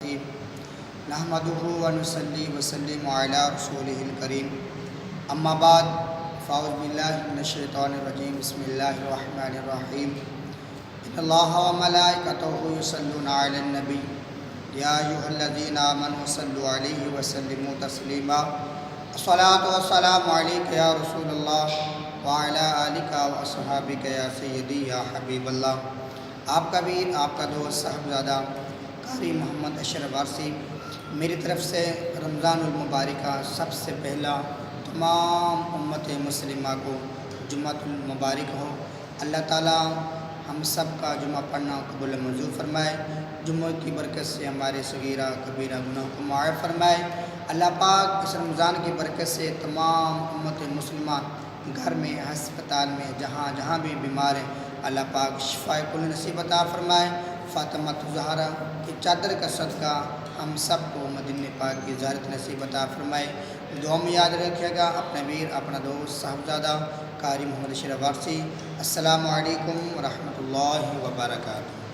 نحمده ونصلي وسلم على رسوله الكريم اما بعد فاعوذ بالله من الشیطان الرجیم بسم اللہ الرحمن الرحیم ان اللہ وملائکتہ یصلون علی النبی یا ایھا الذین آمنوا صلوا علیہ وسلموا تسلیما الصلاۃ والسلام علیک یا رسول اللہ وعلی آلک واصحابک یا سیدی یا حبیب اللہ۔ آپ کا ویر، آپ کا دوست صاحبزادہ قاری محمد اشرف وارثی میری طرف سے رمضان المبارکہ سب سے پہلا تمام امت مسلمہ کو جمعۃ المبارک ہو۔ اللہ تعالیٰ ہم سب کا جمعہ پڑھنا قبول منظور فرمائے، جمعہ کی برکت سے ہمارے صغیرہ کبیرہ گناہ کو معاف فرمائے۔ اللہ پاک اس رمضان کی برکت سے تمام امت مسلمہ گھر میں، ہسپتال میں، جہاں جہاں بھی بیمار ہیں، اللہ پاک شفائے کل نصیب عطا فرمائے۔ فاطمہ الزہرا کی چادر کا صدقہ ہم سب کو مدینہ پاک کی زیارت نصیب عطا فرمائے۔ دعا میں یاد رکھیے گا اپنا ویر، اپنا دوست صاحبزادہ قاری محمد اشرف وارثی۔ السلام علیکم ورحمۃ اللہ وبرکاتہ۔